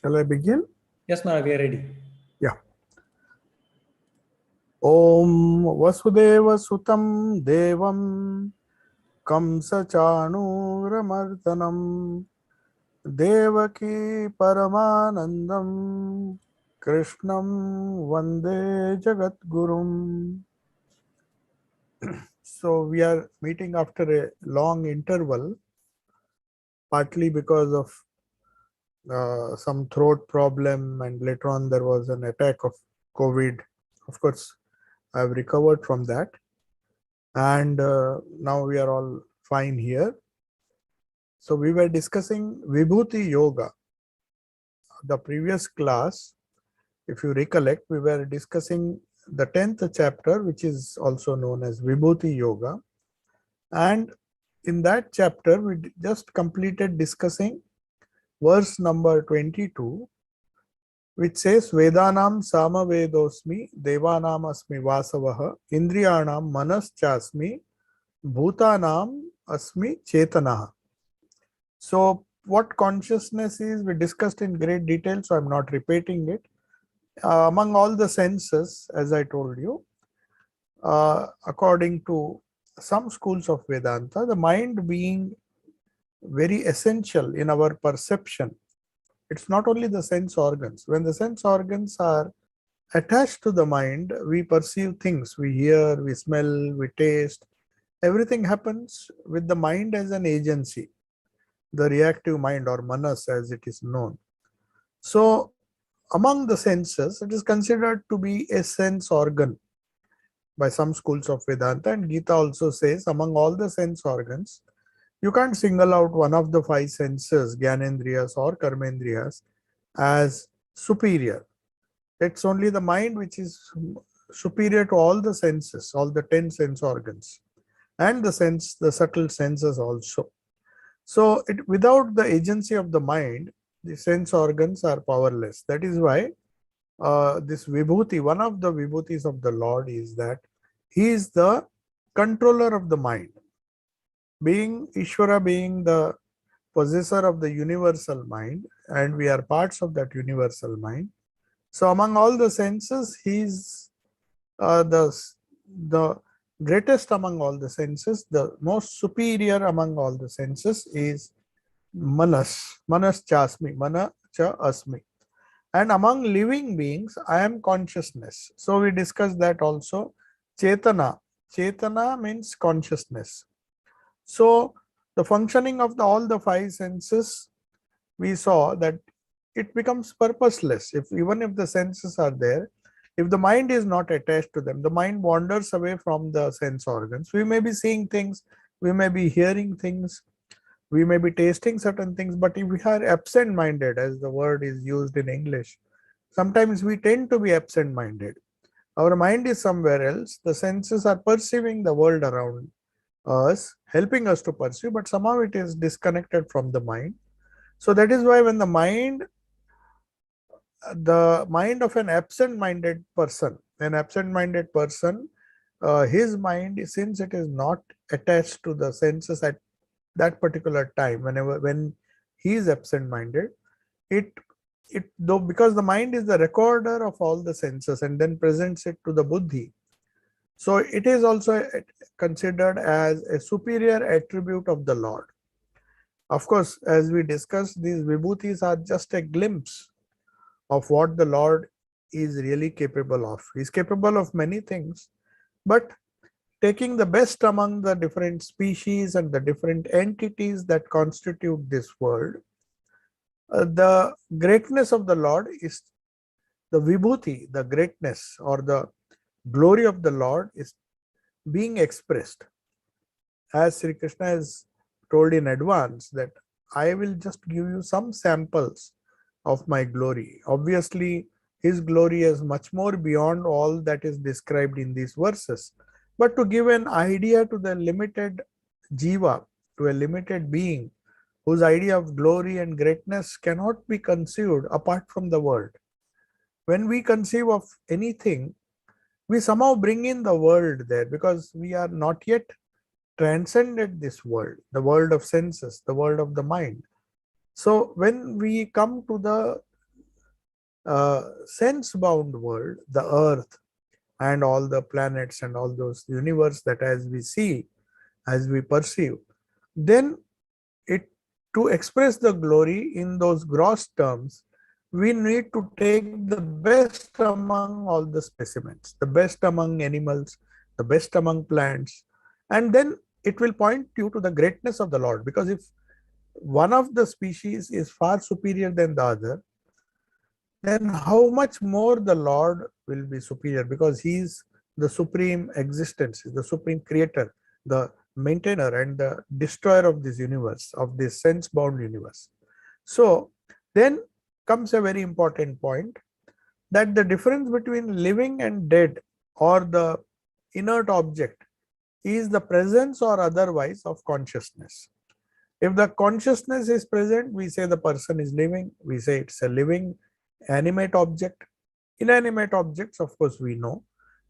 Shall I begin? Yes, Maharaj, we are ready. Yeah. Om Vasudeva Sutam Devam Kamsa Chanuramardanam Devaki Paramanandam Krishnam Vande Jagat Gurum. So we are meeting after a long interval, partly because of some throat problem, and later on there was an attack of COVID. Of course, I've recovered from that, and now we are all fine here. So we were discussing Vibhuti Yoga. The previous class, if you recollect, we were discussing the 10th chapter, which is also known as Vibhuti Yoga. And in that chapter, we just completed discussing verse number 22, which says Vedanam Samavedosmi Devanam Asmi Vasavaha Indriyanam Manaschasmi Bhutanam Asmi Chetanaha. So what consciousness is, we discussed in great detail, so I'm not repeating it. Among all the senses, as I told you, according to some schools of Vedanta, the mind being very essential in our perception. It's not only the sense organs. When the sense organs are attached to the mind, we perceive things, we hear, we smell, we taste. Everything happens with the mind as an agency, the reactive mind, or manas as it is known. So among the senses, it is considered to be a sense organ by some schools of Vedanta, and Gita also says among all the sense organs, you can't single out one of the five senses, Gyanendriyas or Karmendriyas, as superior. It's only the mind which is superior to all the senses, all the 10 sense organs, and the subtle senses also. So without the agency of the mind, the sense organs are powerless. That is why this Vibhuti, one of the Vibhutis of the Lord, is that he is the controller of the mind. Being Ishvara, being the possessor of the universal mind, and we are parts of that universal mind. So among all the senses, he is the greatest among all the senses. The most superior among all the senses is Manas Chasmi, Mana Cha Asmi. And among living beings, I am consciousness. So we discussed that also. Chetana means consciousness. So the functioning of all the five senses, we saw that it becomes purposeless. Even if the senses are there, if the mind is not attached to them, the mind wanders away from the sense organs. We may be seeing things, we may be hearing things, we may be tasting certain things, but if we are absent-minded, as the word is used in English, sometimes we tend to be absent-minded. Our mind is somewhere else. The senses are perceiving the world around us, helping us to perceive, but somehow it is disconnected from the mind. So that is why when the mind of an absent-minded person, his mind, since it is not attached to the senses at that particular time, when he is absent-minded, though because the mind is the recorder of all the senses and then presents it to the buddhi, so it is also considered as a superior attribute of the Lord. Of course, as we discussed, these vibhutis are just a glimpse of what the Lord is really capable of. He is capable of many things, but taking the best among the different species and the different entities that constitute this world, the greatness of the Lord is the vibhuti, the greatness or the glory of the Lord is being expressed. As Sri Krishna has told in advance that I will just give you some samples of my glory. Obviously, his glory is much more beyond all that is described in these verses. But to give an idea to the limited jiva, to a limited being, whose idea of glory and greatness cannot be conceived apart from the world. When we conceive of anything, we somehow bring in the world there because we are not yet transcended this world, the world of senses, the world of the mind. So when we come to the sense-bound world, the earth and all the planets and all those universe that as we see, as we perceive, then it to express the glory in those gross terms, we need to take the best among all the specimens, the best among animals, the best among plants, and then it will point you to the greatness of the Lord. Because if one of the species is far superior than the other, then how much more the Lord will be superior, because he is the supreme existence, the supreme creator, the maintainer and the destroyer of this universe, of this sense-bound universe. So then comes a very important point, that the difference between living and dead or the inert object is the presence or otherwise of consciousness. If the consciousness is present, we say the person is living, we say it's a living animate object. Inanimate objects, of course, we know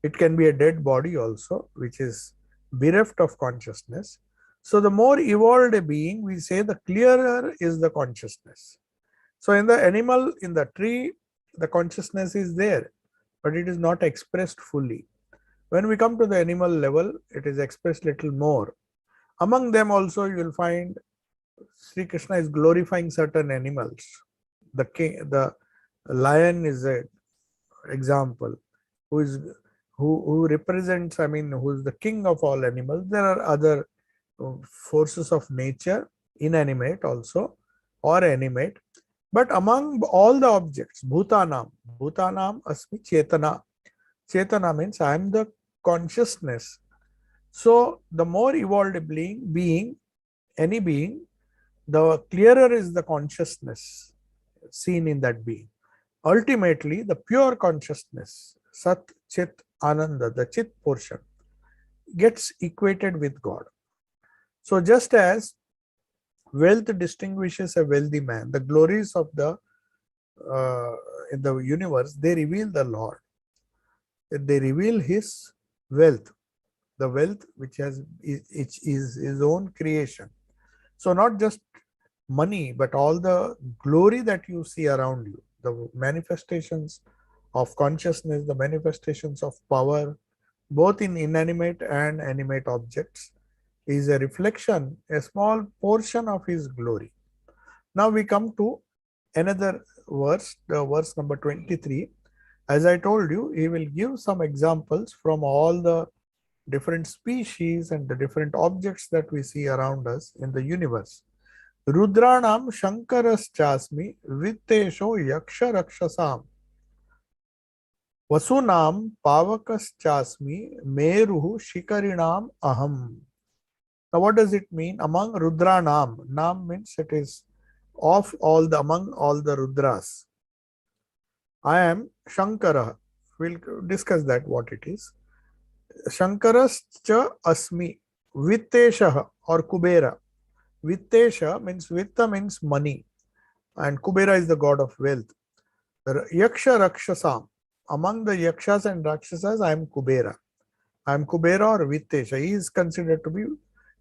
it can be a dead body also, which is bereft of consciousness. So the more evolved a being, we say the clearer is the consciousness. So in the animal, in the tree, the consciousness is there, but it is not expressed fully. When we come to the animal level, it is expressed little more. Among them also, you will find Sri Krishna is glorifying certain animals. The king, the lion is an example, who represents, I mean, who is the king of all animals. There are other forces of nature, inanimate also or animate. But among all the objects, Bhutanam asmi Chetana. Chetana means I am the consciousness. So the more evolved being, any being, the clearer is the consciousness seen in that being. Ultimately, the pure consciousness, Sat, Chit, Ananda, the Chit portion, gets equated with God. So just as wealth distinguishes a wealthy man, the glories of the in the universe, they reveal the Lord. They reveal his wealth, the wealth which is his own creation. So not just money, but all the glory that you see around you, the manifestations of consciousness, the manifestations of power, both in inanimate and animate objects, is a reflection, a small portion of his glory. Now we come to another verse, the verse number 23. As I told you, he will give some examples from all the different species and the different objects that we see around us in the universe. Rudranam Shankarashchasmi Vittesho Yaksha Rakshasam Vasunam Pavakaschasmi Meruhu Shikarinam Aham. Now what does it mean? Among Rudranam, Nam means it is of all the, among all the Rudras. I am Shankara. We'll discuss that what it is. Shankarascha Asmi Vittesha or Kubera. Vittesha means Vitta means money, and Kubera is the god of wealth. Yaksha Rakshasam. Among the Yakshas and Rakshasas, I am Kubera. I am Kubera or Vittesha. He is considered to be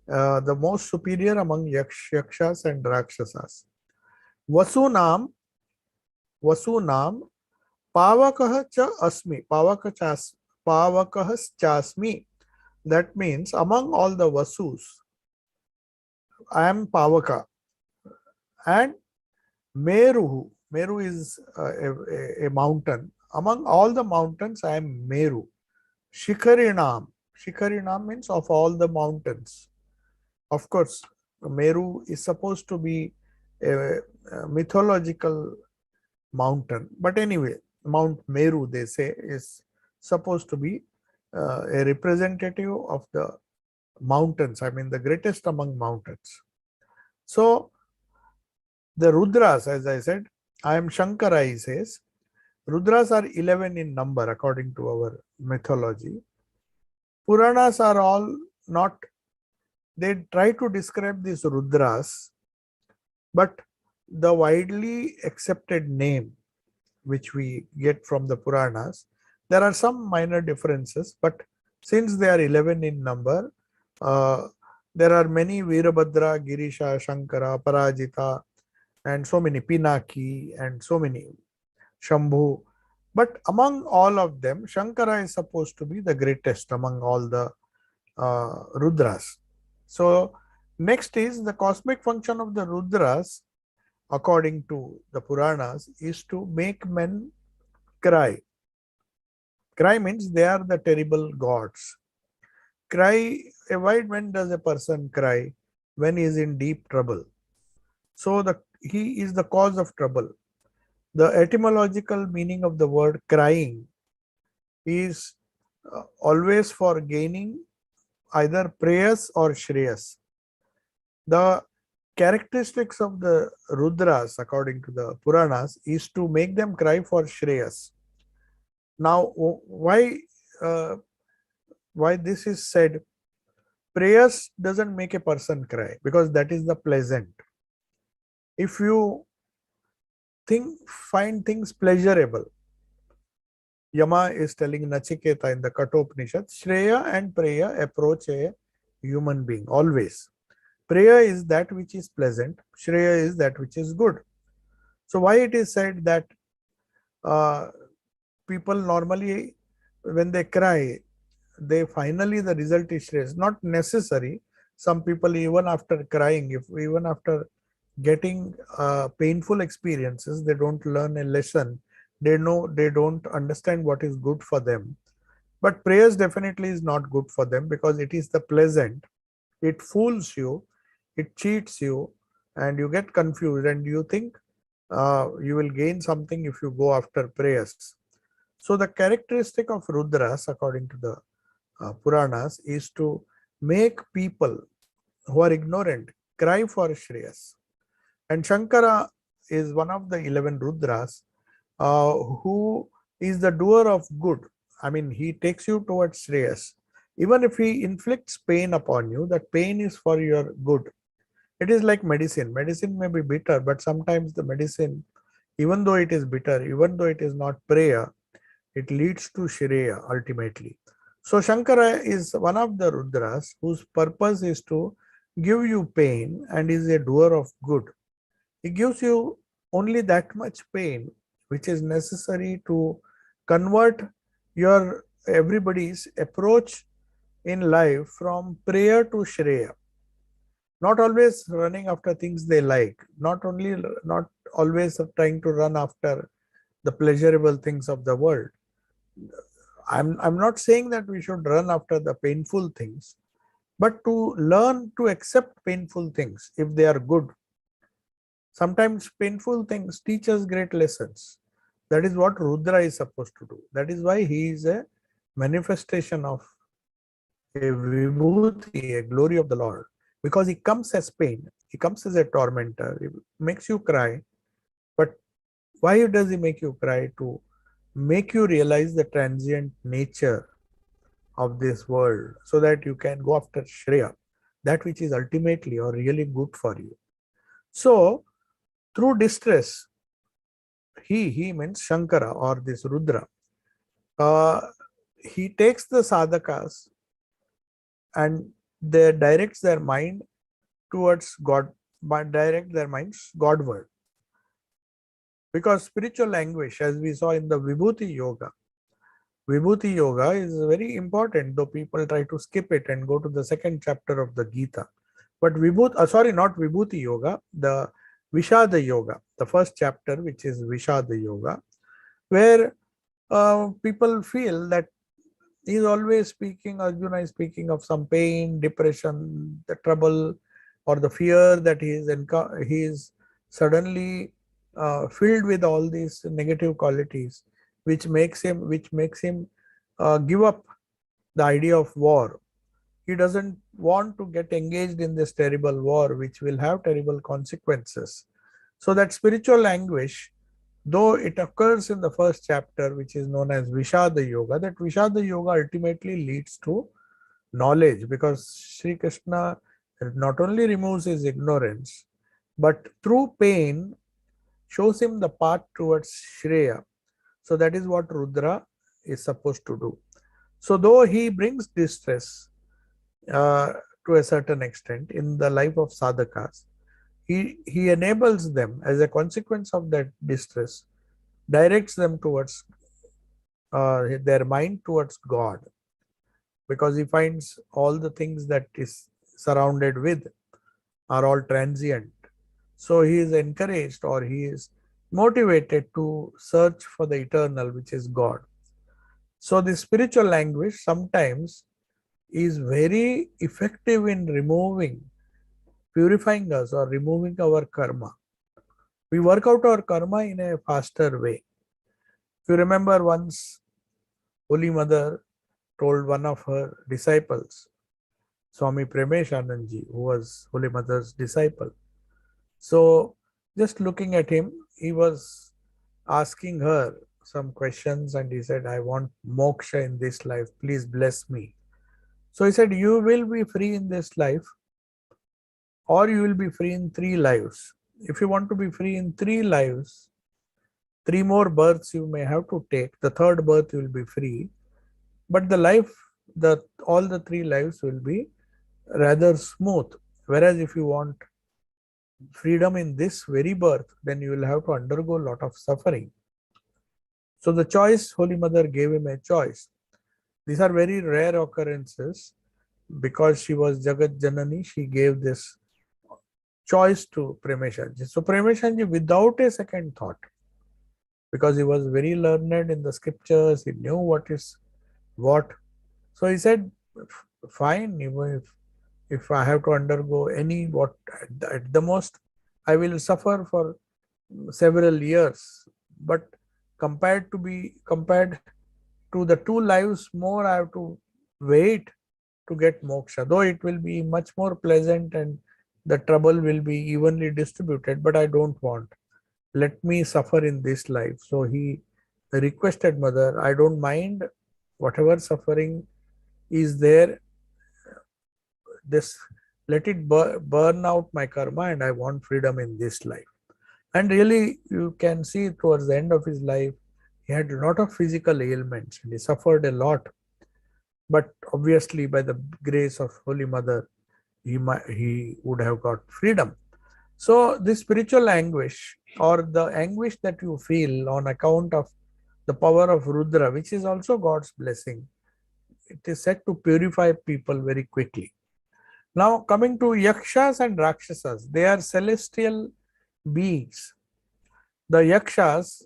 the most superior among Yakshas and Rakshasas. Vasunam Pavakah cha asmi. Pavakah chasmi. That means among all the Vasus, I am Pavaka. And Meru is a mountain. Among all the mountains, I am Meru. Shikarinam means of all the mountains. Of course, Meru is supposed to be a mythological mountain. But anyway, Mount Meru, they say, is supposed to be a representative of the mountains. I mean, the greatest among mountains. So, the Rudras, as I said, I am Shankara, he says. Rudras are 11 in number according to our mythology. Puranas are all not, they try to describe these Rudras, but the widely accepted name which we get from the Puranas, there are some minor differences, but since they are 11 in number, there are many Virabhadra, Girisha, Shankara, Parajita, and so many Pinaki, and so many Shambhu. But among all of them, Shankara is supposed to be the greatest among all the Rudras. So, next is the cosmic function of the Rudras, according to the Puranas, is to make men cry. Cry means they are the terrible gods. Cry, why, when does a person cry? When he is in deep trouble. So he is the cause of trouble. The etymological meaning of the word crying is always for gaining either prayas or shreyas. The characteristics of the Rudras, according to the Puranas, is to make them cry for shreyas. Now, uh, why this is said? Prayers doesn't make a person cry because that is the pleasant. If you find things pleasurable, Yama is telling Nachiketa in the Kathopanishad, Shreya and Preya approach a human being always. Preya is that which is pleasant, Shreya is that which is good. So why it is said that people normally, when they cry, they finally the result is Shreya? Not necessary. Some people, even after crying, even after getting painful experiences, they don't learn a lesson. They don't understand what is good for them. But prayers definitely is not good for them because it is the pleasant. It fools you, it cheats you, and you get confused and you think you will gain something if you go after prayers. So the characteristic of Rudras, according to the Puranas, is to make people who are ignorant cry for Shreyas. And Shankara is one of the 11 Rudras who is the doer of good. I mean, he takes you towards Shreyas. Even if he inflicts pain upon you, that pain is for your good. It is like medicine. Medicine may be bitter, but sometimes the medicine, even though it is bitter, even though it is not prayer, it leads to Shreya ultimately. So Shankara is one of the Rudras whose purpose is to give you pain and is a doer of good. He gives you only that much pain which is necessary to convert your everybody's approach in life from prayer to Shreya. Not always running after things they like, not always trying to run after the pleasurable things of the world. I'm not saying that we should run after the painful things, but to learn to accept painful things if they are good. Sometimes painful things teach us great lessons. That is what Rudra is supposed to do. That is why he is a manifestation of a vibhuti, a glory of the Lord. Because he comes as pain, he comes as a tormentor, he makes you cry. But why does he make you cry? To make you realize the transient nature of this world so that you can go after Shreya, that which is ultimately or really good for you. So, through distress, he means Shankara or this Rudra, he takes the sadhakas and they directs their mind towards God, but direct their minds Godward. Because spiritual anguish, as we saw in the Vibhuti Yoga is very important, though people try to skip it and go to the second chapter of the Gita. But not Vibhuti Yoga, the Vishada Yoga, the first chapter, which is Vishada Yoga, where people feel that Arjuna is speaking of some pain, depression, the trouble, or the fear that he is suddenly filled with all these negative qualities, which makes him give up the idea of war. He doesn't want to get engaged in this terrible war, which will have terrible consequences. So that spiritual anguish, though it occurs in the first chapter, which is known as Vishada Yoga, that Vishada Yoga ultimately leads to knowledge, because Sri Krishna not only removes his ignorance, but through pain shows him the path towards Shreya. So that is what Rudra is supposed to do. So though he brings distress to a certain extent in the life of sadhakas, he enables them as a consequence of that distress directs them towards their mind towards God, because he finds all the things that is surrounded with are all transient. So he is encouraged, or he is motivated to search for the eternal, which is God. So the spiritual language sometimes is very effective in purifying us or removing our karma. We work out our karma in a faster way. If you remember, once Holy Mother told one of her disciples, Swami Premeshanandji, who was Holy Mother's disciple. So just looking at him, he was asking her some questions, and he said, I want moksha in this life, please bless me. So he said, you will be free in this life, or you will be free in 3 lives. If you want to be free in 3 lives, 3 more births you may have to take. The 3rd birth you will be free, but all the 3 lives will be rather smooth. Whereas if you want freedom in this very birth, then you will have to undergo a lot of suffering. So the choice, Holy Mother gave him a choice. These are very rare occurrences. Because she was Jagat Janani, she gave this choice to Premeshanji. So Premeshanji, without a second thought, because he was very learned in the scriptures, he knew what is what. So he said, fine, even if I have to undergo at the most, I will suffer for several years. But compared to the 2 lives more, I have to wait to get moksha, though it will be much more pleasant and the trouble will be evenly distributed, but I don't want. Let me suffer in this life. So he requested Mother, I don't mind whatever suffering is there, let it burn out my karma, and I want freedom in this life. And really, you can see towards the end of his life, he had a lot of physical ailments and he suffered a lot. But obviously, by the grace of Holy Mother, he would have got freedom. So this spiritual anguish, or the anguish that you feel on account of the power of Rudra, which is also God's blessing, it is said to purify people very quickly. Now coming to Yakshas and Rakshasas, they are celestial beings. The Yakshas,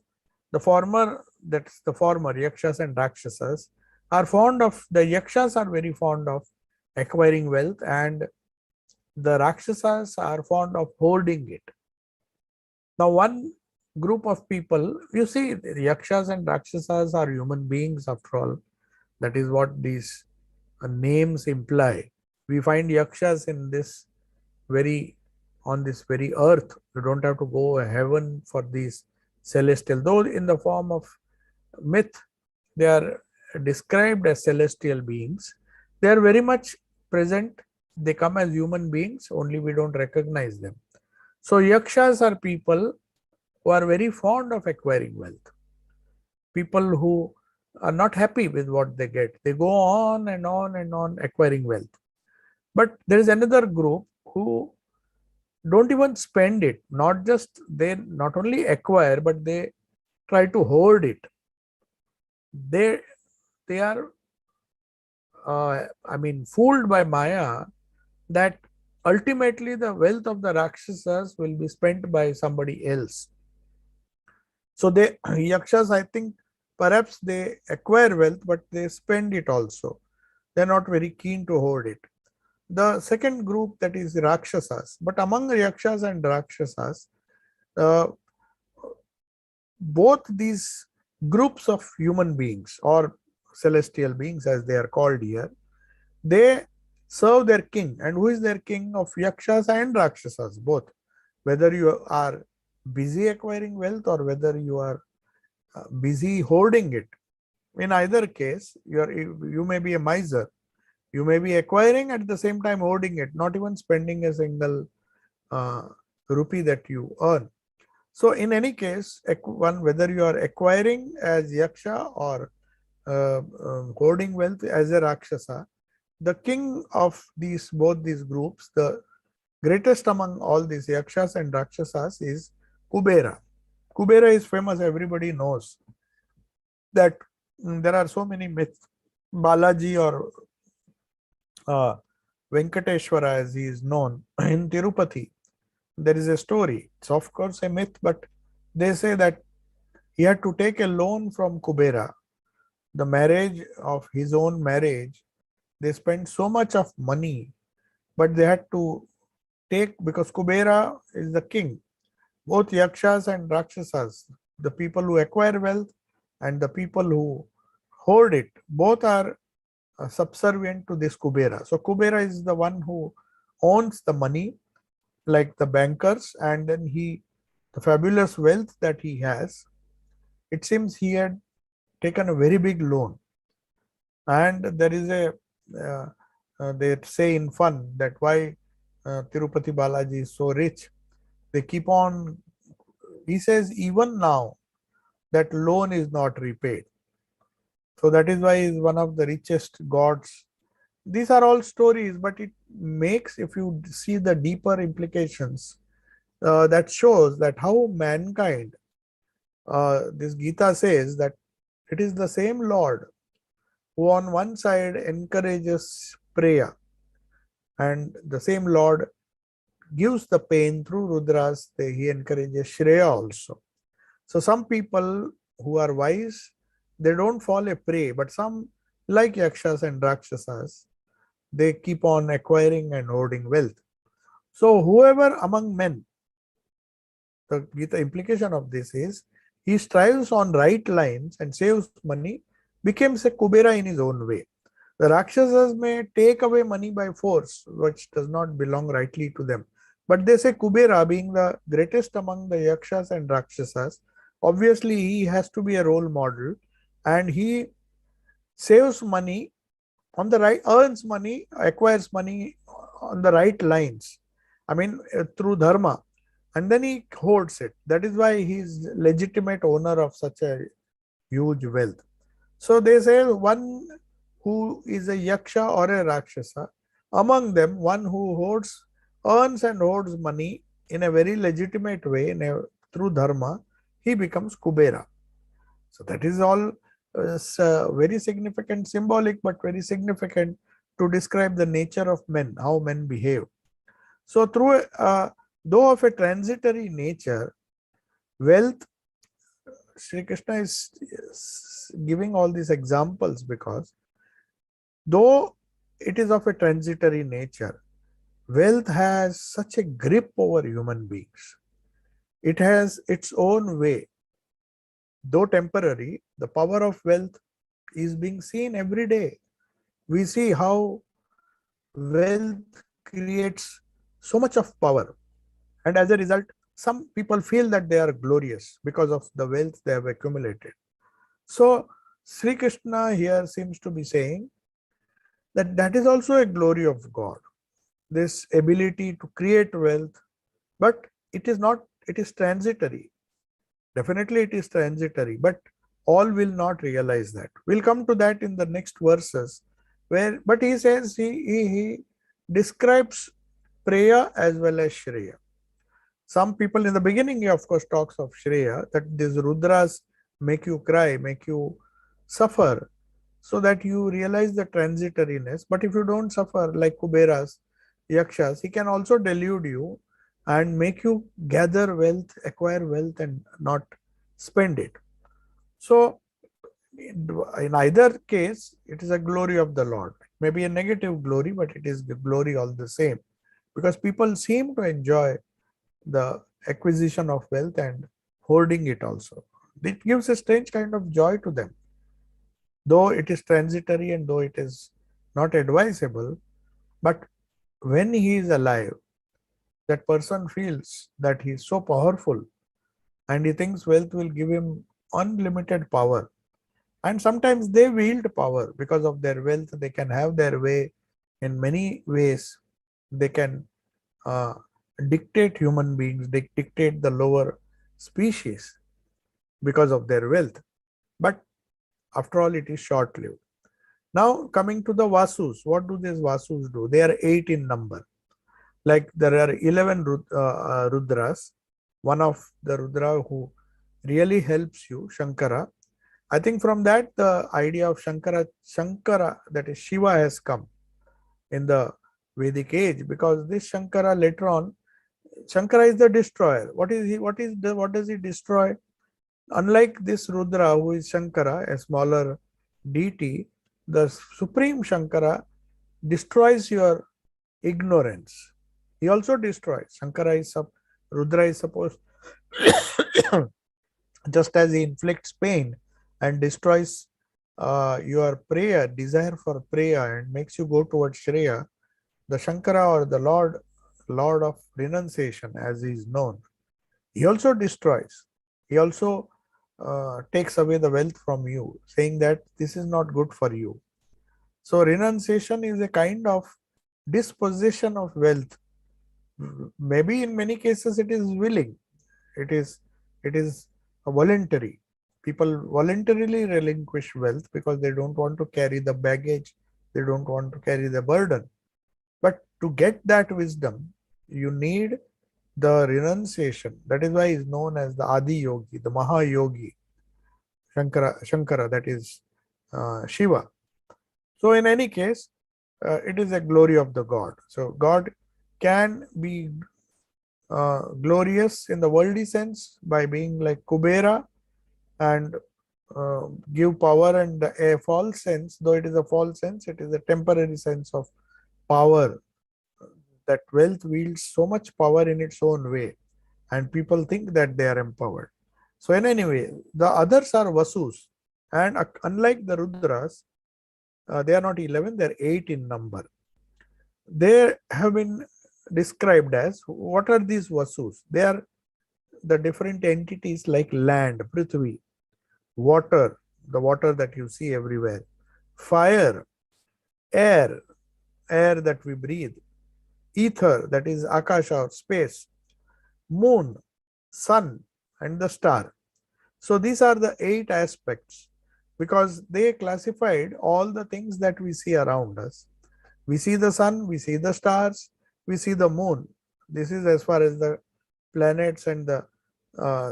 the former Yakshas and Rakshasas, the Yakshas are very fond of acquiring wealth, and the Rakshasas are fond of hoarding it. Now one group of people, you see, the Yakshas and Rakshasas are human beings after all. That is what these names imply. We find Yakshas on this very earth. You don't have to go to heaven for these celestial, though in the form of myth, they are described as celestial beings. They are very much present. They come as human beings, only we don't recognize them. So Yakshas are people who are very fond of acquiring wealth. People who are not happy with what they get. They go on and on and on acquiring wealth. But there is another group who don't even spend it. They not only acquire, but they try to hoard it. They are fooled by Maya that ultimately the wealth of the Rakshasas will be spent by somebody else. So Yakshas, I think perhaps they acquire wealth, but they spend it also. They're not very keen to hoard it. The second group, that is Rakshasas. But among the Yakshas and Rakshasas, both these groups of human beings, or celestial beings as they are called here, they serve their king. And who is their king? Of Yakshas and Rakshasas, both. Whether you are busy acquiring wealth or whether you are busy hoarding it, in either case, you may be a miser. You may be acquiring, at the same time hoarding it, not even spending a single rupee that you earn. So in any case, whether you are acquiring as Yaksha or hoarding wealth as a Rakshasa, the king of both these groups, the greatest among all these Yakshas and Rakshasas, is Kubera. Kubera is famous, everybody knows that. There are so many myths. Balaji or Venkateshwara, as he is known in Tirupati, there is a story. It's of course a myth, but they say that he had to take a loan from Kubera. The marriage of his own marriage, they spent so much of money, but they had to take, because Kubera is the king. Both Yakshas and Rakshasas, the people who acquire wealth and the people who hoard it, both are subservient to this Kubera. So Kubera is the one who owns the money, like the bankers, and then the fabulous wealth that he has, it seems he had taken a very big loan. And there is they say in fun that why Tirupati Balaji is so rich. They keep on, he says, even now that loan is not repaid. So that is why he is one of the richest gods. These are all stories, but it makes, if you see the deeper implications, that shows that how mankind, this Gita says that it is the same Lord who on one side encourages prayer, and the same Lord gives the pain through Rudras. He encourages Shreya also. So some people who are wise, they don't fall a prey, but some, like Yakshas and Rakshasas, they keep on acquiring and hoarding wealth. So whoever among men, the Gita implication of this is, he strives on right lines and saves money, becomes a Kubera in his own way. The Rakshasas may take away money by force, which does not belong rightly to them. But they say Kubera, being the greatest among the Yakshas and Rakshasas, obviously he has to be a role model, and he saves money on the right, earns money, acquires money on the right lines. I mean, through dharma, and then he hoards it. That is why he is legitimate owner of such a huge wealth. So they say one who is a yaksha or a rakshasa, among them one who earns and hoards money in a very legitimate way, through dharma, he becomes Kubera. So that is all very significant, symbolic, but very significant to describe the nature of men, how men behave. So through though of a transitory nature, wealth, Sri Krishna is giving all these examples because though it is of a transitory nature, wealth has such a grip over human beings. It has its own way. Though temporary, the power of wealth is being seen every day. We see how wealth creates so much of power, and as a result, some people feel that they are glorious because of the wealth they have accumulated. So Sri Krishna here seems to be saying that that is also a glory of God, this ability to create wealth, but it is not, it is transitory. Definitely it is transitory, but all will not realize that. We'll come to that in the next verses, where, but he says, he describes Preya as well as Shreya. Some people in the beginning, he of course talks of Shreya, that these Rudras make you cry, make you suffer, so that you realize the transitoriness. But if you don't suffer, like Kuberas, Yakshas, he can also delude you and make you gather wealth, acquire wealth, and not spend it. So in either case, it is a glory of the Lord. Maybe a negative glory, but it is the glory all the same, because people seem to enjoy the acquisition of wealth and hoarding it also. It gives a strange kind of joy to them. Though it is transitory and though it is not advisable, but when he is alive, that person feels that he is so powerful and he thinks wealth will give him unlimited power. And sometimes they wield power because of their wealth. They can have their way in many ways. They can dictate human beings, they dictate the lower species because of their wealth. But after all, it is short-lived. Now coming to the Vasus, what do these Vasus do? They are 8 in number. Like there are 11 Rudras. One of the Rudra who really helps you, Shankara. I think from that the idea of Shankara, that is Shiva, has come in the Vedic age, because this Shankara later on, Shankara is the destroyer. What is he? What does he destroy? Unlike this Rudra, who is Shankara, a smaller deity, the supreme Shankara destroys your ignorance. He also destroys. Rudra is supposed, just as he inflicts pain and destroys your prayer, desire for prayer, and makes you go towards Shreya, the Shankara, or the Lord of renunciation, as he is known, he also destroys. He also takes away the wealth from you, saying that this is not good for you. So renunciation is a kind of dispossession of wealth. Maybe in many cases it is willing. It is voluntary. People voluntarily relinquish wealth because they don't want to carry the baggage, they don't want to carry the burden. But to get that wisdom, you need the renunciation. That is why he is known as the Adi Yogi, the Mahayogi, Shankara, that is Shiva. So in any case, it is a glory of the God. So God can be glorious in the worldly sense by being like Kubera, and give power, and a false sense, though it is a false sense, it is a temporary sense of power. That wealth wields so much power in its own way, and people think that they are empowered. So in any way, the others are Vasus, and unlike the Rudras, they are not 11, they are 8 in number. They have been described as, what are these Vasus? They are the different entities like land, Prithvi, water, the water that you see everywhere, fire, air, air that we breathe, ether, that is Akasha or space, moon, sun, and the star. So these are the 8 aspects, because they classified all the things that we see around us. We see the sun, we see the stars, we see the moon. This is as far as the planets and the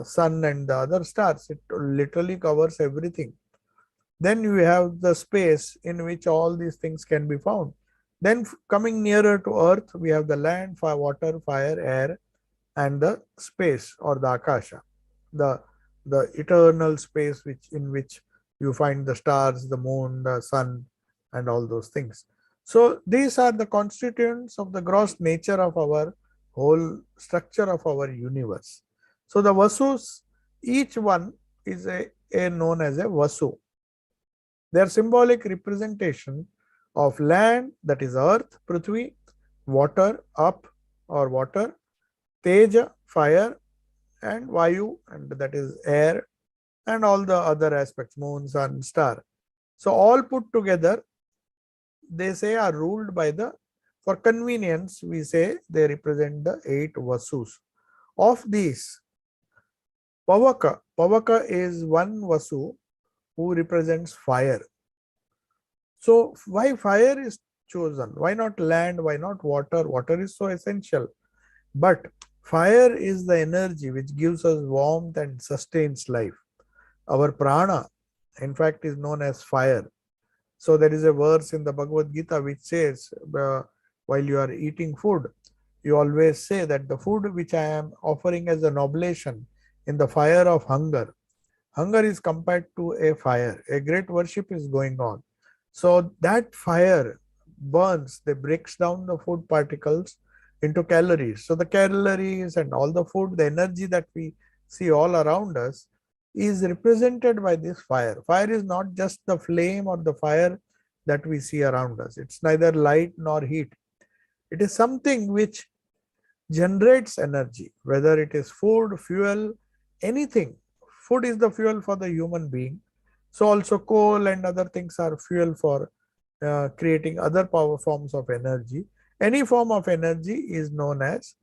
sun and the other stars. It literally covers everything. Then you have the space in which all these things can be found. Then coming nearer to earth, we have the land, fire, water, fire, air, and the space, or the Akasha, the eternal space in which you find the stars, the moon, the sun, and all those things. So these are the constituents of the gross nature of our whole structure of our universe. So the Vasus, each one is a known as a Vasu. They are symbolic representation of land, that is earth, Prithvi, water, up or water, Teja, fire, and Vayu, and that is air, and all the other aspects, moon, sun, star. So all put together, they say, are ruled by for convenience, we say they represent the 8 Vasus. Of these, Pavaka is one Vasu who represents fire. So why fire is chosen? Why not land? Why not water? Water is so essential. But fire is the energy which gives us warmth and sustains life. Our prana, in fact, is known as fire. So there is a verse in the Bhagavad Gita which says, while you are eating food, you always say that the food which I am offering as an oblation in the fire of hunger, hunger is compared to a fire. A great worship is going on. So that fire burns, they breaks down the food particles into calories. So the calories and all the food, the energy that we see all around us is represented by this fire. Fire is not just the flame or the fire that we see around us. It's neither light nor heat. It is something which generates energy, whether it is food, fuel, anything. Food is the fuel for the human being. So also coal and other things are fuel for creating other power forms of energy. Any form of energy is known as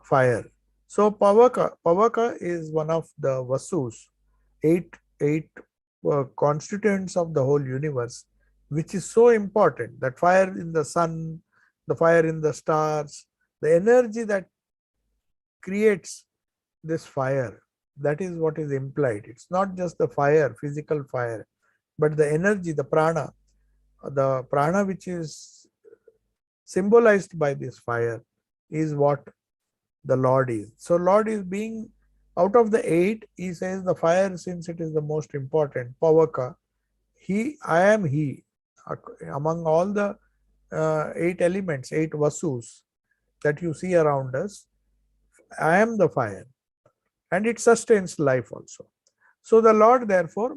fire. So Pavaka is one of the Vasus, eight constituents of the whole universe, which is so important. That fire in the sun, the fire in the stars, the energy that creates this fire, That is what is implied. It's not just the fire, physical fire, but the energy, the prana which is symbolized by this fire is what the Lord is. So Lord is being, out of the 8, he says the fire, since it is the most important, Pavaka, I am he. Among all the 8 elements, 8 vasus that you see around us, I am the fire, and it sustains life also. So the Lord therefore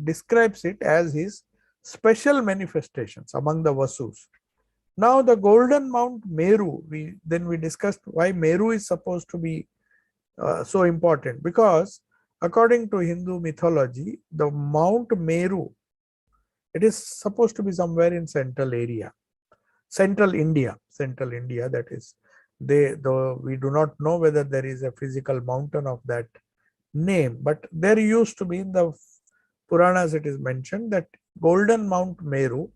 describes it as his special manifestations among the vasus. Now the golden mount Meru, we discussed why Meru is supposed to be so important, because according to Hindu mythology, the Mount Meru, it is supposed to be somewhere in central India, that is, though we do not know whether there is a physical mountain of that name, but there used to be, in the Puranas it is mentioned that golden Mount Meru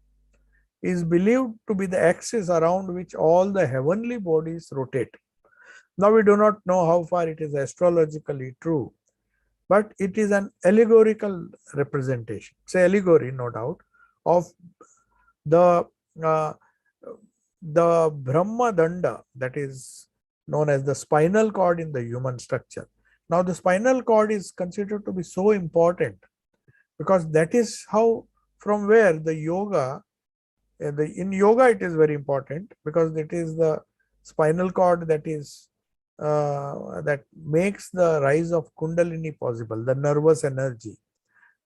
is believed to be the axis around which all the heavenly bodies rotate. Now we do not know how far it is astrologically true, but it is an allegorical representation. It's an allegory, no doubt, of the Brahma Danda, that is known as the spinal cord in the human structure. Now the spinal cord is considered to be so important because that is how, from where the yoga, in yoga it is very important because it is the spinal cord that is that makes the rise of Kundalini possible, the nervous energy.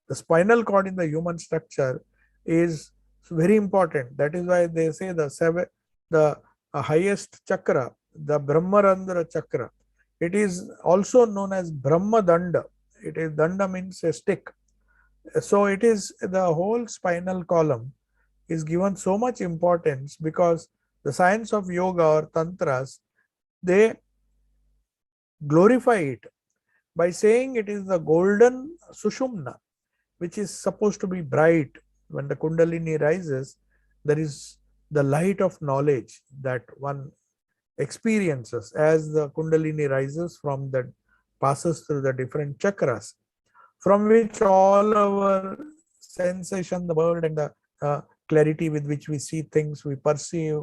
The spinal cord in the human structure is very important. That is why they say the highest chakra, the Brahmarandra chakra, it is also known as Brahma Danda. It is, Danda means a stick. So it is, the whole spinal column is given so much importance because the science of yoga or tantras, they glorify it by saying it is the golden Sushumna, which is supposed to be bright. When the Kundalini rises, there is the light of knowledge that one experiences as the Kundalini rises from that, passes through the different chakras, from which all our sensation, the world, and the clarity with which we see things, we perceive,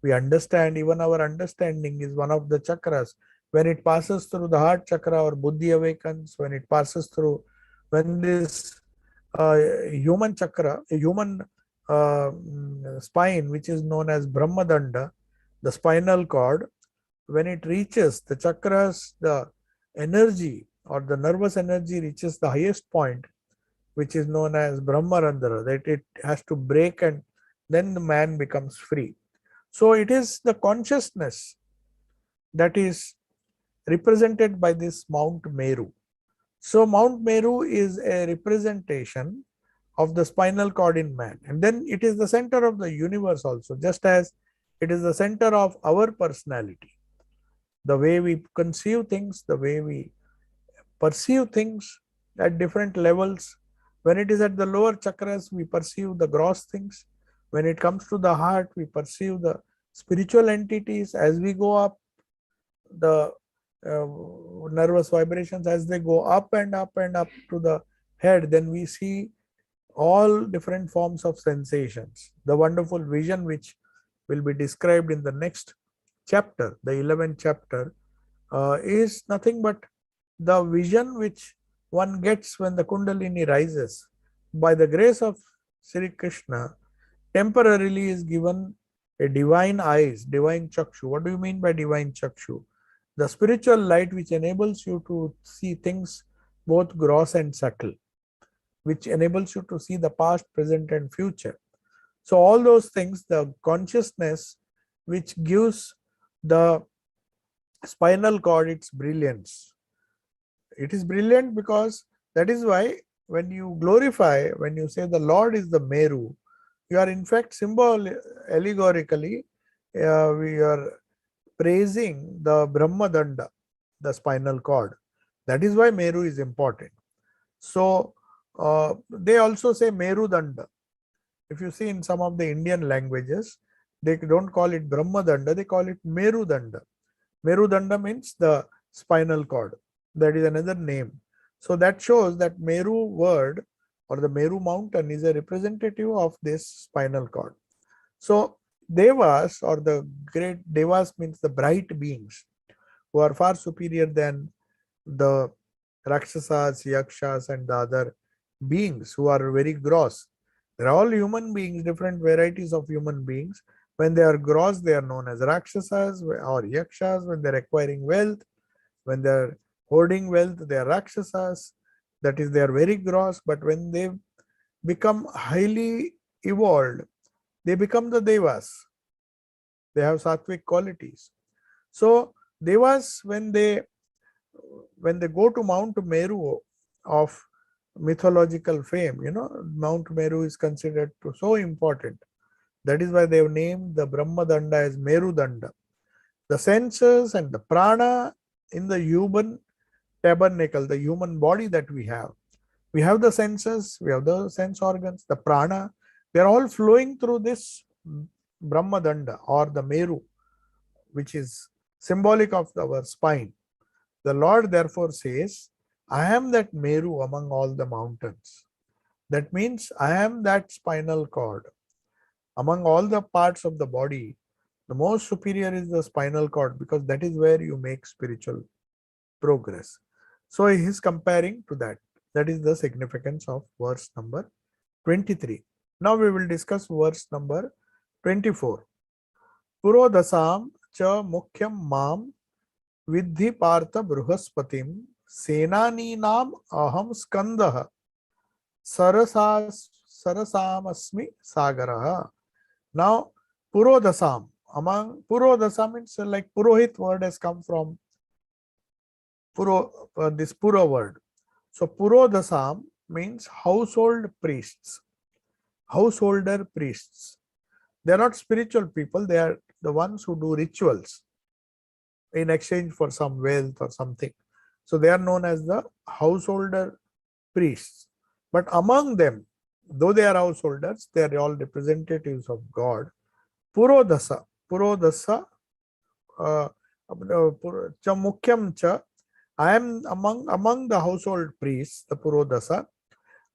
we understand. Even our understanding is one of the chakras. When it passes through the heart chakra, our buddhi awakens. When it passes through, when this human chakra, a human spine, which is known as Brahmadanda, the spinal cord, when it reaches the chakras, the energy or the nervous energy reaches the highest point, which is known as Brahmarandra, that it has to break and then the man becomes free. So it is the consciousness that is represented by this Mount Meru. So Mount Meru is a representation of the spinal cord in man, and then it is the center of the universe also, just as it is the center of our personality. The way we conceive things, the way we perceive things at different levels. When it is at the lower chakras, we perceive the gross things. When it comes to the heart, we perceive the spiritual entities. As we go up, the nervous vibrations, as they go up and up and up to the head, then we see all different forms of sensations. The wonderful vision which will be described in the next chapter, the 11th chapter, is nothing but the vision which one gets when the Kundalini rises. By the grace of Sri Krishna, temporarily is given a divine eyes, divine chakshu. What do you mean by divine chakshu? The spiritual light which enables you to see things both gross and subtle, which enables you to see the past, present, and future. So all those things, the consciousness which gives the spinal cord its brilliance. It is brilliant because that is why when you glorify, when you say the Lord is the Meru, you are in fact allegorically, we are praising the Brahma Danda, the spinal cord. That is why Meru is important. So they also say Meru Danda. If you see in some of the Indian languages, they don't call it Brahma Danda, they call it Meru Danda. Meru Danda means the spinal cord. That is another name. So that shows that Meru word or the Meru mountain is a representative of this spinal cord. So Devas or the great Devas means the bright beings who are far superior than the Rakshasas, Yakshas and the other beings who are very gross. They are all human beings, different varieties of human beings. When they are gross, they are known as Rakshasas or Yakshas. When they are acquiring wealth, when they are hoarding wealth, they are Rakshasas. That is, they are very gross. But when they become highly evolved, they become the Devas. They have sattvic qualities. So Devas, when they go to Mount Meru of mythological fame, Mount Meru is considered to so important. That is why they have named the Brahma Danda as Meru Danda. The senses and the prana in the human tabernacle, the human body that we have. We have the senses, we have the sense organs, the prana. They are all flowing through this Brahma Danda or the Meru, which is symbolic of our spine. The Lord therefore says, I am that Meru among all the mountains. That means I am that spinal cord. Among all the parts of the body, the most superior is the spinal cord because that is where you make spiritual progress. So he is comparing to that. That is the significance of verse number 23. Now we will discuss verse number 24. Purodasam cha mukhyam mam Vidhi Partha Bruhaspatim Senaninam Aham Skandah Sarasamasmi Sagaraha. Now, Purodasam. Among Purodasam, it's like Purohit word has come from this Pura word. So, Purodasam means household priests, householder priests. They are not spiritual people, they are the ones who do rituals in exchange for some wealth or something. So they are known as the householder priests. But among them, though they are householders, they are all representatives of God. Purodasa, cha mukhyam cha, I am among the household priests, the Purodasa,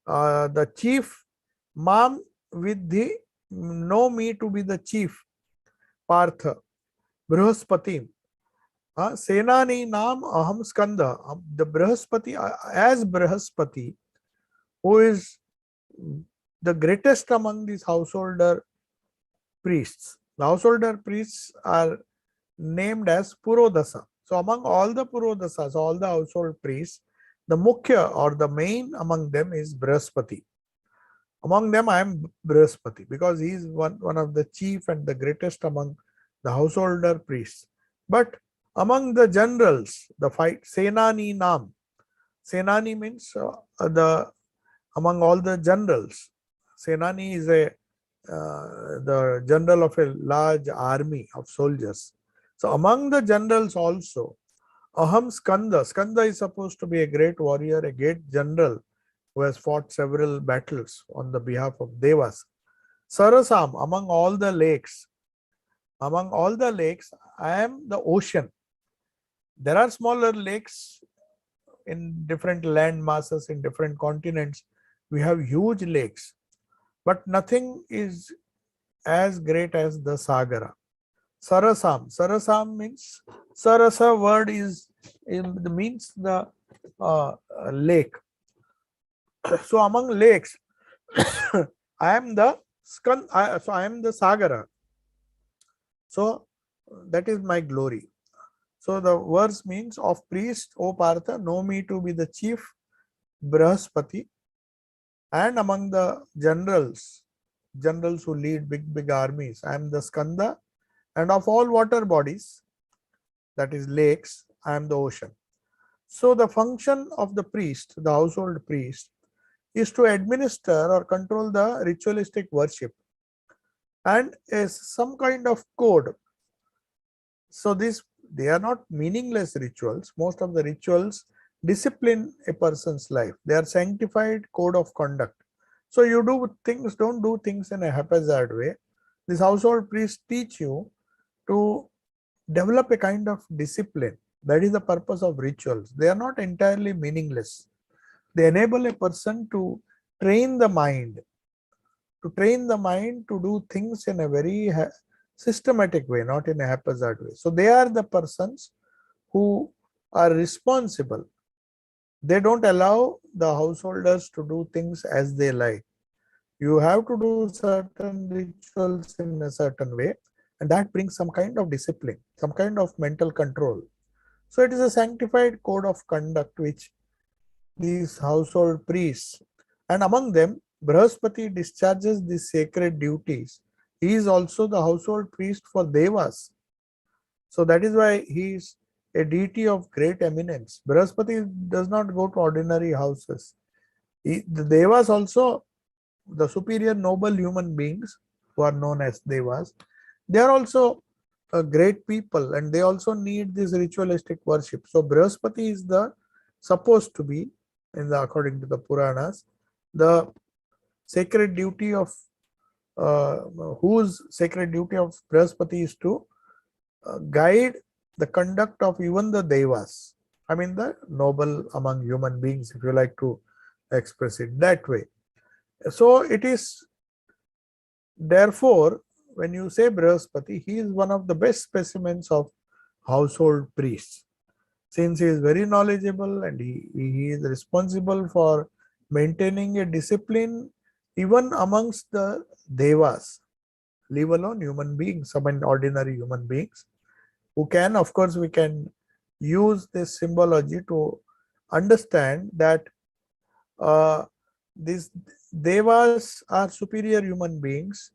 the chief, mam vidhi, know me to be the chief, Partha, Brihaspati, Senani Nam Aham Skanda, the Brihaspati, as Brihaspati, who is the greatest among these householder priests. The householder priests are named as Purodasa. So among all the Purodasas, all the household priests, the Mukhya or the main among them is Brihaspati. Among them I am Brihaspati because he is one of the chief and the greatest among the householder priests. But among the generals, the fight Senani Nam. Senani means among all the generals. Senani is the general of a large army of soldiers. So among the generals also, Aham Skanda. Skanda is supposed to be a great warrior, a great general who has fought several battles on the behalf of Devas. Sarasam, among all the lakes, I am the ocean. There are smaller lakes in different land masses, in different continents. We have huge lakes, but nothing is as great as the Sagara. Sarasam. Sarasam means, Sarasa word means the lake. So among lakes, I am the Sagara. So that is my glory. So the verse means, of priest, O Partha, know me to be the chief Brihaspati, and among the generals who lead big armies, I am the Skanda, and of all water bodies, that is lakes, I am the ocean. So the function of the priest, the household priest, is to administer or control the ritualistic worship and is some kind of code. So they are not meaningless rituals. Most of the rituals discipline a person's life. They are sanctified code of conduct. So you don't do things in a haphazard way. These household priests teach you to develop a kind of discipline That is the purpose of rituals. They are not entirely meaningless. They enable a person to train the mind, to do things in a very systematic way, not in a haphazard way. So they are the persons who are responsible. They don't allow the householders to do things as they like. You have to do certain rituals in a certain way, and that brings some kind of discipline, some kind of mental control. So it is a sanctified code of conduct which these household priests, and among them Brahaspati discharges the sacred duties. He is also the household priest for Devas. So that is why he is a deity of great eminence. Brahaspati does not go to ordinary houses. The Devas also, the superior noble human beings who are known as Devas, they are also great people, and they also need this ritualistic worship. So Brahaspati is the supposed to be, according to the Puranas, the sacred duty of whose sacred duty of Brahaspati is to guide the conduct of even the Devas. I mean the noble among human beings, if you like to express it that way. So it is, therefore, when you say Brahaspati, he is one of the best specimens of household priests, since he is very knowledgeable and he is responsible for maintaining a discipline even amongst the Devas, leave alone human beings, I mean ordinary human beings, who can, of course, we can use this symbology to understand that these Devas are superior human beings,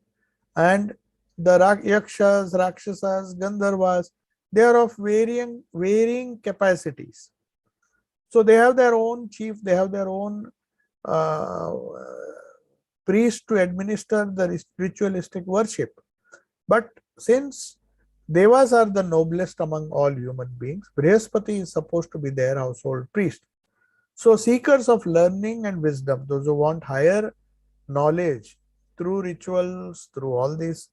and the Yakshas, Rakshasas, Gandharvas, they are of varying capacities. So they have their own chief, they have their own priest to administer the ritualistic worship. But since Devas are the noblest among all human beings, Brihaspati is supposed to be their household priest. So seekers of learning and wisdom, those who want higher knowledge through rituals, through all this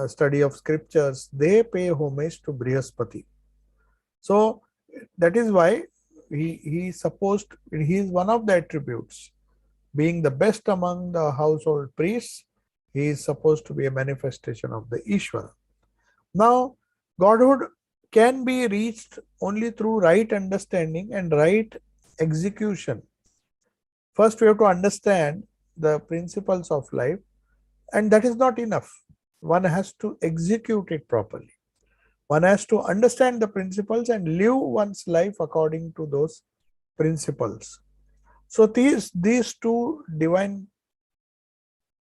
study of scriptures, they pay homage to Brihaspati. So that is why he is one of the attributes. Being the best among the household priests, he is supposed to be a manifestation of the Ishvara. Now, Godhood can be reached only through right understanding and right execution. First, we have to understand the principles of life, and that is not enough. One has to execute it properly. One has to understand the principles and live one's life according to those principles. So these two divine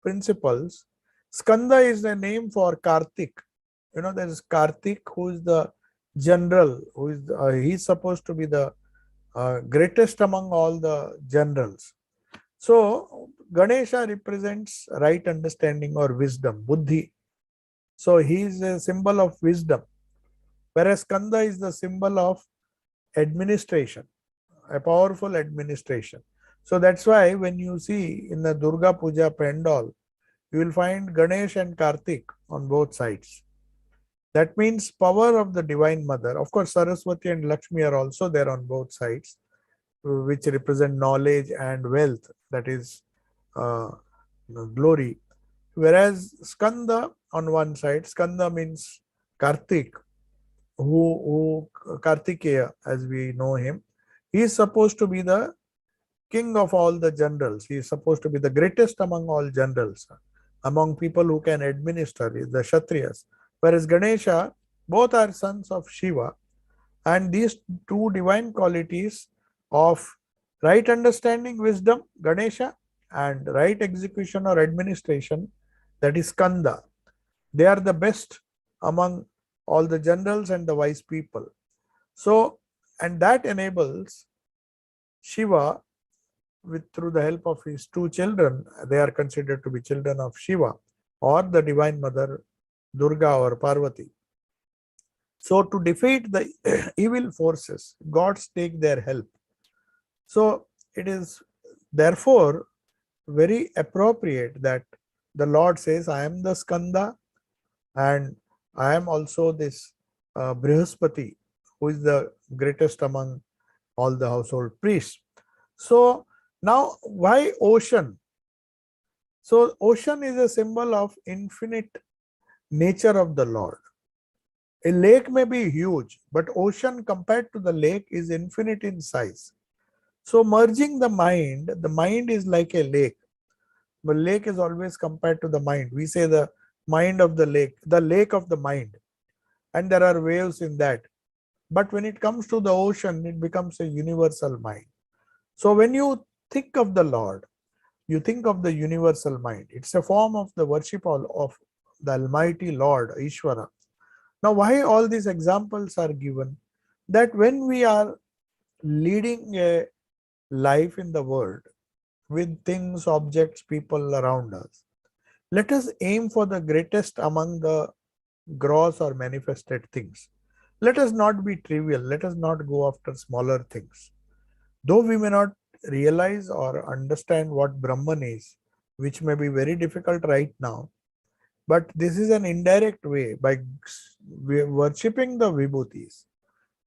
principles, Skanda is the name for Kartik. You know, there is Kartik, who is the general, who is he's supposed to be the greatest among all the generals. So Ganesha represents right understanding or wisdom, buddhi. So he is a symbol of wisdom, whereas Skanda is the symbol of administration, a powerful administration. So that's why when you see in the Durga Puja Pandal, you will find Ganesh and Kartik on both sides. That means power of the Divine Mother. Of course, Saraswati and Lakshmi are also there on both sides, which represent knowledge and wealth, that is glory. Whereas Skanda on one side, Skanda means Kartik, who Kartikeya, as we know him, he is supposed to be the king of all the generals. He is supposed to be the greatest among all generals, among people who can administer, the Kshatriyas. Whereas Ganesha, both are sons of Shiva, and these two divine qualities of right understanding, wisdom, Ganesha, and right execution or administration, that is Skanda. They are the best among all the generals and the wise people. So, and that enables Shiva, through the help of his two children, they are considered to be children of Shiva or the Divine Mother Durga or Parvati. So to defeat the evil forces, gods take their help. So it is therefore very appropriate that the Lord says, I am the Skanda and I am also this Brihaspati, who is the greatest among all the household priests. So now, why ocean? So ocean is a symbol of infinite nature of the Lord. A lake may be huge, but ocean compared to the lake is infinite in size. So merging the mind is like a lake. The lake is always compared to the mind. We say the mind of the lake of the mind. And there are waves in that. But when it comes to the ocean, it becomes a universal mind. So when you think of the Lord, you think of the universal mind. It's a form of the worship of the Almighty Lord, Ishvara. Now, why all these examples are given? That when we are leading a life in the world with things, objects, people around us, let us aim for the greatest among the gross or manifested things. Let us not be trivial. Let us not go after smaller things. Though we may not realize or understand what Brahman is, which may be very difficult right now, but this is an indirect way by worshipping the vibhutis,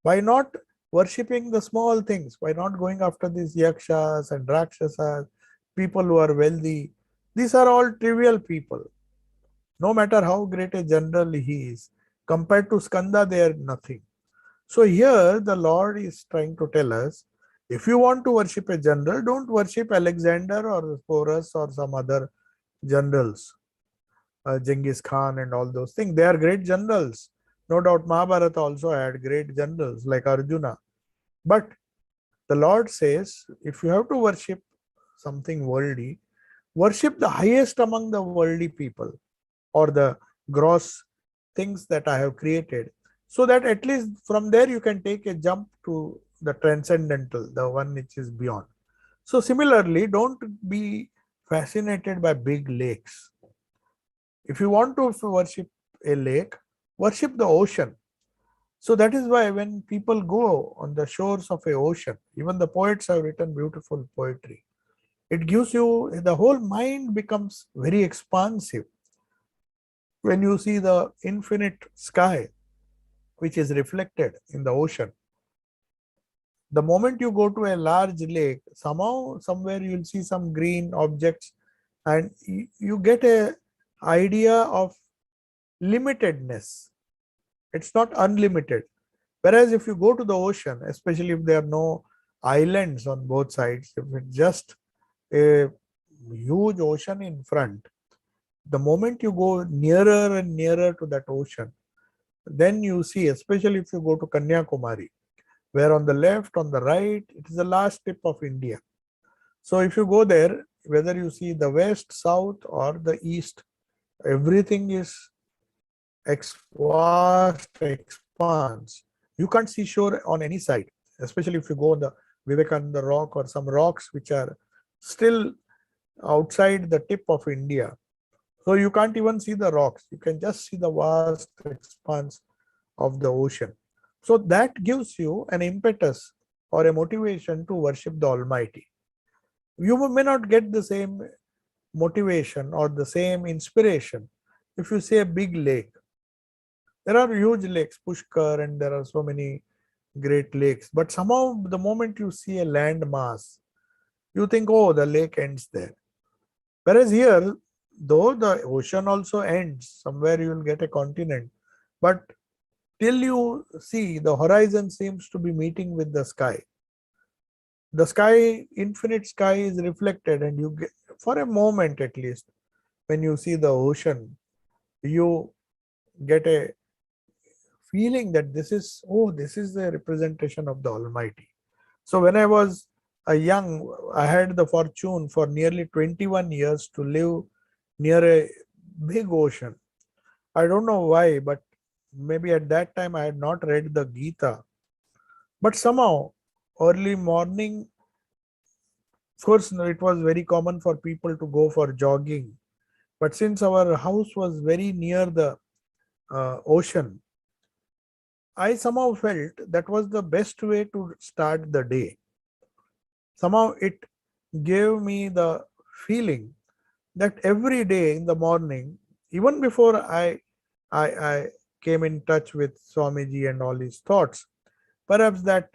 by not worshipping the small things, by not going after these yakshas and rakshasas, people who are wealthy. These are all trivial people. No matter how great a general he is, compared to Skanda, they are nothing. So here the Lord is trying to tell us, if you want to worship a general, don't worship Alexander or Porus or some other generals, Genghis Khan and all those things. They are great generals. No doubt Mahabharata also had great generals like Arjuna. But the Lord says, if you have to worship something worldly, worship the highest among the worldly people or the gross things that I have created, so that at least from there you can take a jump to the transcendental, the one which is beyond. So similarly, don't be fascinated by big lakes. If you want to worship a lake, worship the ocean. So that is why when people go on the shores of a ocean, even the poets have written beautiful poetry. It gives you, the whole mind becomes very expansive. When you see the infinite sky, which is reflected in the ocean, the moment you go to a large lake, somehow, somewhere you will see some green objects and you get a idea of limitedness. It's not unlimited. Whereas if you go to the ocean, especially if there are no islands on both sides, if it's just a huge ocean in front, the moment you go nearer and nearer to that ocean, then you see, especially if you go to Kanyakumari, where on the left, on the right, it is the last tip of India. So if you go there, whether you see the west, south, or the east, everything is vast expanse. You can't see shore on any side, especially if you go on the Vivekananda rock or some rocks which are still outside the tip of India. So you can't even see the rocks. You can just see the vast expanse of the ocean. So that gives you an impetus or a motivation to worship the Almighty. You may not get the same motivation or the same inspiration if you see a big lake. There are huge lakes, Pushkar, and there are so many great lakes. But somehow the moment you see a land mass, you think, oh, the lake ends there. Whereas here, though the ocean also ends, somewhere you will get a continent. But till you see, the horizon seems to be meeting with the sky. The sky, infinite sky is reflected, and you get, for a moment at least, when you see the ocean, you get a feeling that this is, oh, this is the representation of the Almighty. So when I was a young, I had the fortune for nearly 21 years to live near a big ocean. I don't know why, but maybe at that time I had not read the Gita. But somehow, early morning, of course, it was very common for people to go for jogging. But since our house was very near the ocean, I somehow felt that was the best way to start the day. Somehow it gave me the feeling that every day in the morning, even before I came in touch with Swamiji and all his thoughts, Perhaps that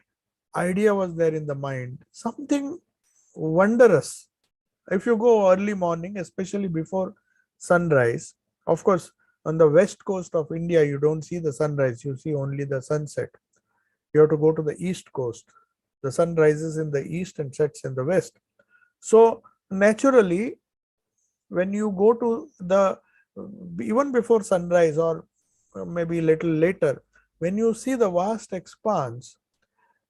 idea was there in the mind, something wondrous. If you go early morning, especially before sunrise, of course, on the west coast of India, you don't see the sunrise, you see only the sunset. You have to go to the east coast. The sun rises in the east and sets in the west. So naturally, when you go to the, even before sunrise or maybe little later, when you see the vast expanse,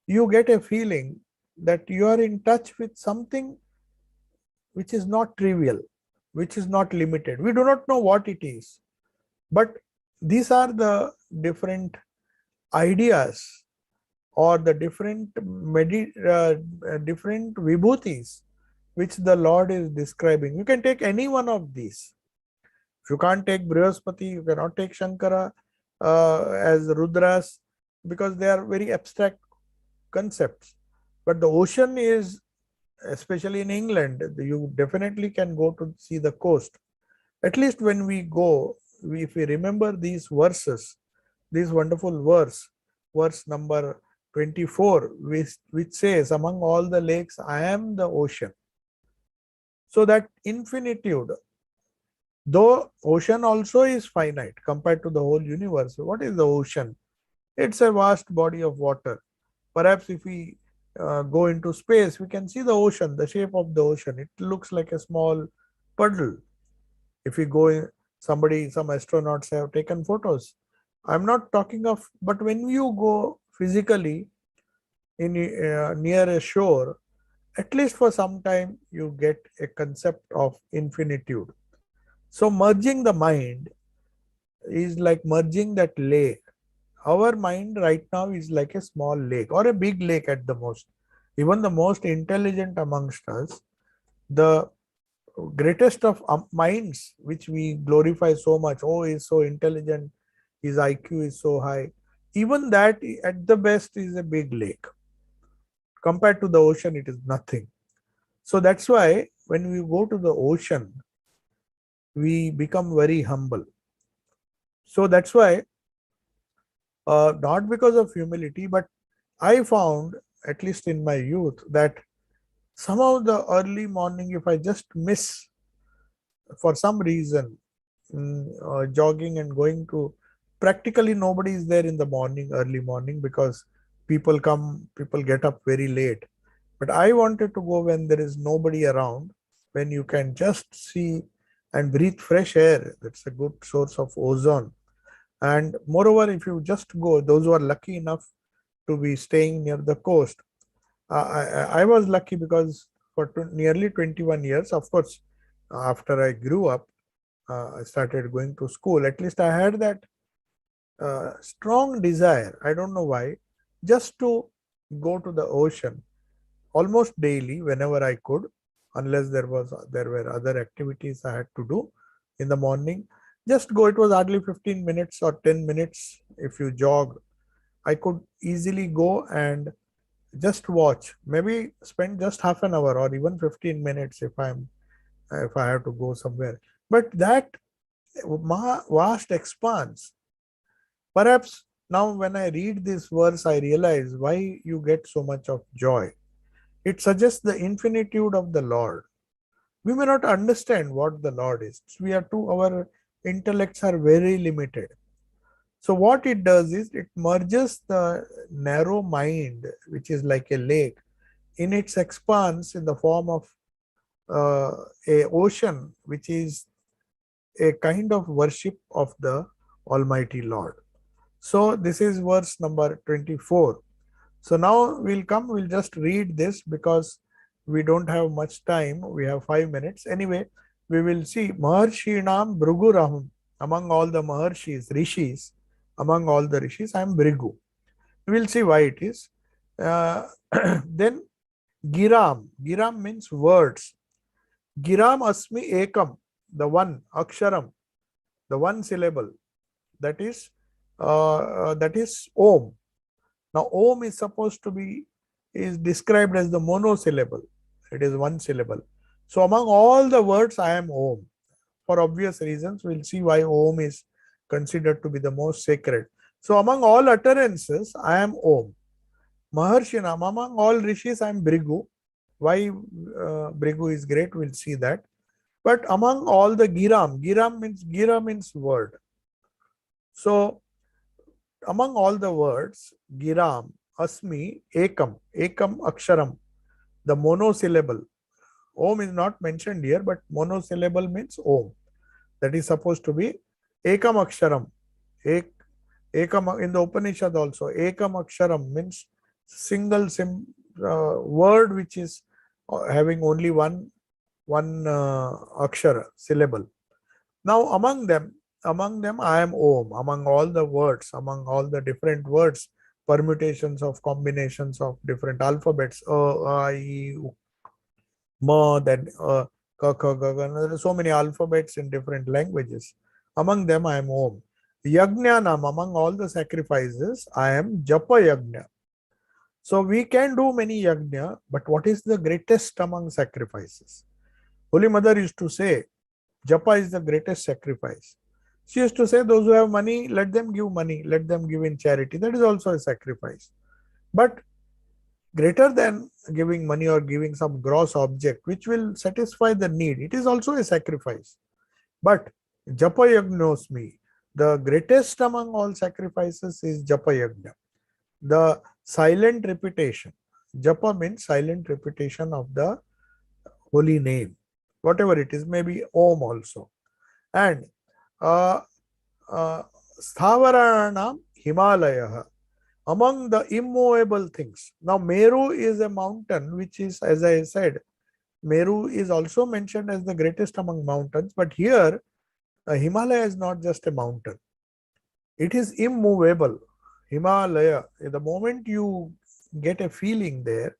you get a feeling that you are in touch with something which is not trivial, which is not limited. We do not know what it is, but these are the different ideas or the different vibhutis which the Lord is describing. You can take any one of these. If you can't take Brihaspati, you cannot take Shankara as Rudras, because they are very abstract concepts. But the ocean is, especially in England, you definitely can go to see the coast. At least when we go, if we remember these verses, this wonderful verse number 24, which says, among all the lakes, I am the ocean. So that infinitude, though ocean also is finite compared to the whole universe. What is the ocean? It's a vast body of water. Perhaps if we go into space, we can see the ocean, the shape of the ocean. It looks like a small puddle. If we go in, some astronauts have taken photos. I'm not talking of, but when you go physically in near a shore, at least for some time, you get a concept of infinitude. So merging the mind is like merging that lake. Our mind right now is like a small lake or a big lake at the most. Even the most intelligent amongst us, the greatest of minds, which we glorify so much, oh, he's so intelligent, his IQ is so high. Even that at the best is a big lake. Compared to the ocean, it is nothing. So that's why when we go to the ocean, we become very humble. So that's why, not because of humility, but I found, at least in my youth, that somehow the early morning, if I just miss for some reason jogging and going to, practically nobody is there in the morning, early morning, because people get up very late. But I wanted to go when there is nobody around, when you can just see and breathe fresh air. That's a good source of ozone. And moreover, if you just go, those who are lucky enough to be staying near the coast, I was lucky because for nearly 21 years, of course, after I grew up, I started going to school. At least I had that strong desire, I don't know why, just to go to the ocean almost daily whenever I could, unless there were other activities I had to do in the morning. Just go. It was hardly 15 minutes or 10 minutes. If you jog, I could easily go and just watch, maybe spend just half an hour or even 15 minutes if I have to go somewhere. But that vast expanse, perhaps now when I read this verse, I realize why you get so much of joy. It suggests the infinitude of the Lord. We may not understand what the Lord is. Our intellects are very limited. So what it does is it merges the narrow mind, which is like a lake, in its expanse in the form of a ocean, which is a kind of worship of the Almighty Lord. So this is verse number 24. So now we'll just read this because we don't have much time. We have 5 minutes. Anyway, we will see Maharshinam Bhruguraham. Among all the Maharshis, Rishis, among all the Rishis, I am Bhrigu. We will see why it is. Then Giram. Giram means words. Giram Asmi Ekam, the one, Aksharam, the one syllable. That is Om. Now, Om is described as the monosyllable. It is one syllable. So, among all the words, I am Om. For obvious reasons, we'll see why Om is considered to be the most sacred. So, among all utterances, I am Om. Maharshinam, among all rishis, I am Bhrigu. Why Bhrigu is great, we'll see that. But among all the Gira means word. So among all the words, Giram, Asmi, Ekam Aksharam, the monosyllable. Om is not mentioned here, but monosyllable means Om. That is supposed to be Ekam Aksharam. Ekam in the Upanishad also. Ekam Aksharam means single word which is having only one akshara, syllable. Now among them I am Om. Among all the words, among all the different words, permutations of combinations of different alphabets, A, I, U, Ma, then Ka, Kha, Ga, Ga. There are so many alphabets in different languages. Among them I am Om. Yajnanam, among all the sacrifices, I am Japa Yajna. So we can do many yajna, but what is the greatest among sacrifices? Holy Mother used to say, Japa is the greatest sacrifice. She used to say, those who have money, let them give money, let them give in charity. That is also a sacrifice. But greater than giving money or giving some gross object which will satisfy the need, it is also a sacrifice. But Japa Yagnosmi, the greatest among all sacrifices is Japa Yagna, the silent repetition. Japa means silent repetition of the holy name, whatever it is, maybe Om also. And Sthavarana Himalaya, among the immovable things. Now Meru is a mountain which is, as I said, Meru is also mentioned as the greatest among mountains, but here Himalaya is not just a mountain. It is immovable. Himalaya, the moment you get a feeling there,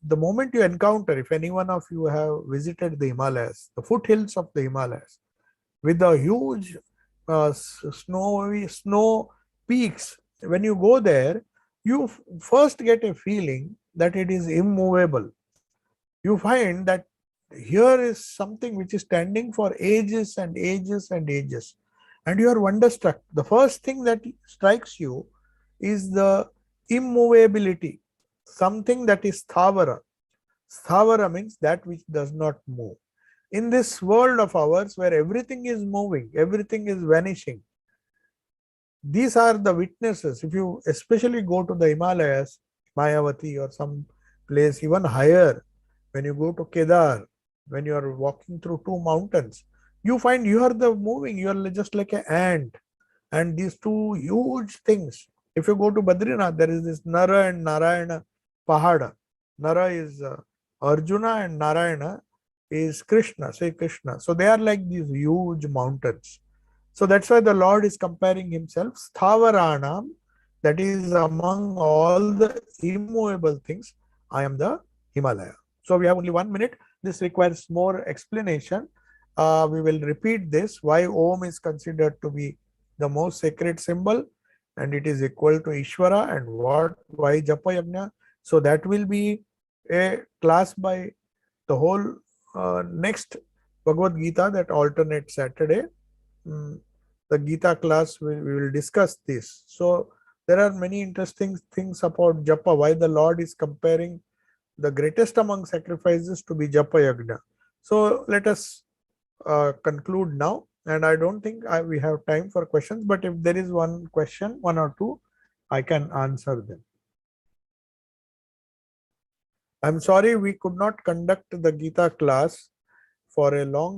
the moment you encounter, if any one of you have visited the Himalayas, the foothills of the Himalayas, with the huge snow peaks, when you go there, you first get a feeling that it is immovable. You find that here is something which is standing for ages and ages and ages, and you are wonderstruck. The first thing that strikes you is the immovability, something that is sthavara. Sthavara means that which does not move. In this world of ours where everything is moving, everything is vanishing, these are the witnesses. If you especially go to the Himalayas, Mayavati or some place even higher, when you go to Kedar, when you are walking through two mountains, you find you are the moving, you are just like an ant. And these two huge things. If you go to Badrinath, there is this Nara and Narayana Pahada. Nara is Arjuna and Narayana is Krishna, say Krishna. So they are like these huge mountains. So that's why the Lord is comparing himself, Sthavaranam, that is among all the immovable things, I am the Himalaya. So we have only 1 minute. This requires more explanation. We will repeat this, why Om is considered to be the most sacred symbol and it is equal to Ishvara, and why Japa Yajna. So that will be a class by the whole next Bhagavad Gita, that alternate Saturday. The Gita class, we will discuss this. So there are many interesting things about Japa, why the Lord is comparing the greatest among sacrifices to be Japa Yagna. So let us conclude now, and I don't think we have time for questions, but if there is one question, one or two, I can answer them. I'm sorry we could not conduct the Gita class for a long